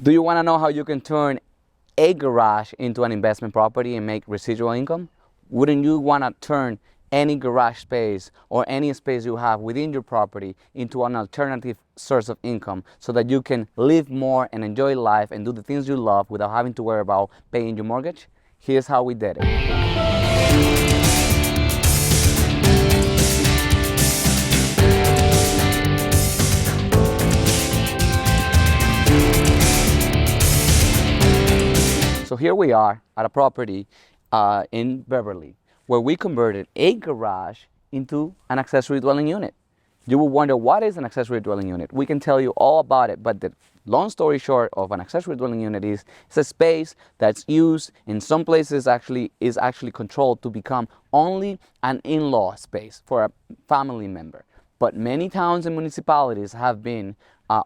Do you want to know how you can turn a garage into an investment property and make residual income? Wouldn't you want to turn any garage space or any space you have within your property into an alternative source of income so that you can live more and enjoy life and do the things you love without having to worry about paying your mortgage? Here's how we did it. So here we are at a property in Beverly where we converted a garage into an accessory dwelling unit. You will wonder, what is an accessory dwelling unit? We can tell you all about it, but the long story short of an accessory dwelling unit is it's a space that's used in some places is actually controlled to become only an in-law space for a family member. But many towns and municipalities have been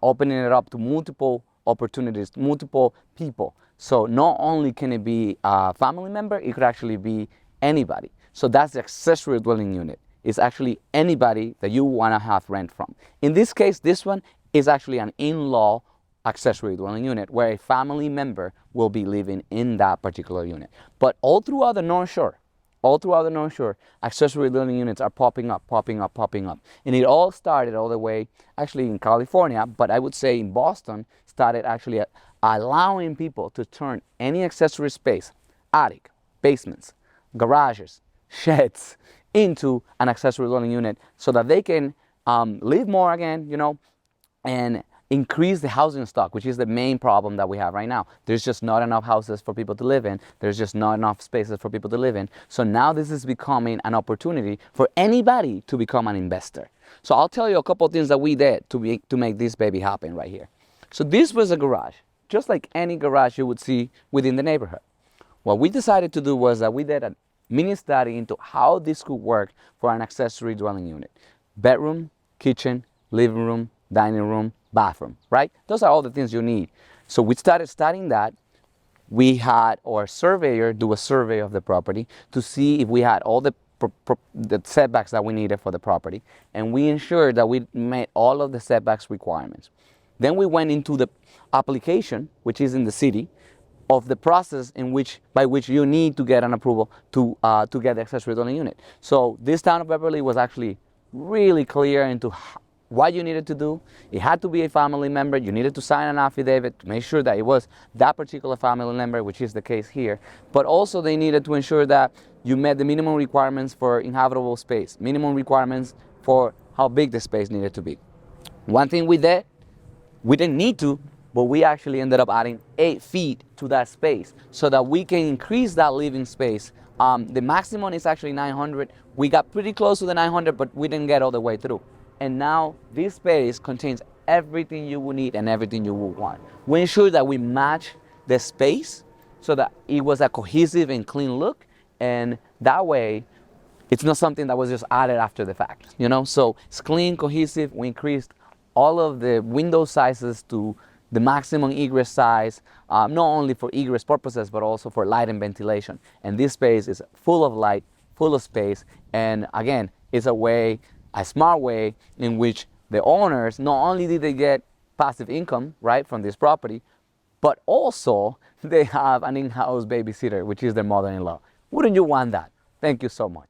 opening it up to multiple opportunities, multiple people. So not only can it be a family member, it could actually be anybody. So that's the accessory dwelling unit. It's actually anybody that you want to have rent from. In this case, this one is actually an in-law accessory dwelling unit where a family member will be living in that particular unit. But all throughout the North Shore, accessory dwelling units are popping up. And it all started all the way actually in California, but I would say in Boston, started actually allowing people to turn any accessory space, attic, basements, garages, sheds, into an accessory dwelling unit so that they can live more again, and increase the housing stock, which is the main problem that we have right now. There's just not enough houses for people to live in. There's just not enough spaces for people to live in. So now this is becoming an opportunity for anybody to become an investor. So I'll tell you a couple of things that we did to make this baby happen right here. So this was a garage, just like any garage you would see within the neighborhood. What we decided to do was that we did a mini study into how this could work for an accessory dwelling unit. Bedroom, kitchen, living room, dining room, bathroom, right? Those are all the things you need. So we started studying that. We had our surveyor do a survey of the property to see if we had all the setbacks that we needed for the property. And we ensured that we met all of the setbacks requirements. Then we went into the application, which is in the city, of the process by which you need to get an approval to get the accessory dwelling unit. So this town of Beverly was actually really clear into what you needed to do. It had to be a family member. You needed to sign an affidavit to make sure that it was that particular family member, which is the case here. But also they needed to ensure that you met the minimum requirements for inhabitable space, minimum requirements for how big the space needed to be. One thing we did, we didn't need to, but we actually ended up adding 8 feet to that space so that we can increase that living space. The maximum is actually 900. We got pretty close to the 900, but we didn't get all the way through. And now this space contains everything you will need and everything you will want. We ensure that we match the space so that it was a cohesive and clean look. And that way, it's not something that was just added after the fact, So it's clean, cohesive. We increased all of the window sizes to the maximum egress size, not only for egress purposes, but also for light and ventilation. And this space is full of light, full of space. And again, it's a smart way in which the owners, not only did they get passive income, right, from this property, but also they have an in-house babysitter, which is their mother-in-law. Wouldn't you want that? Thank you so much.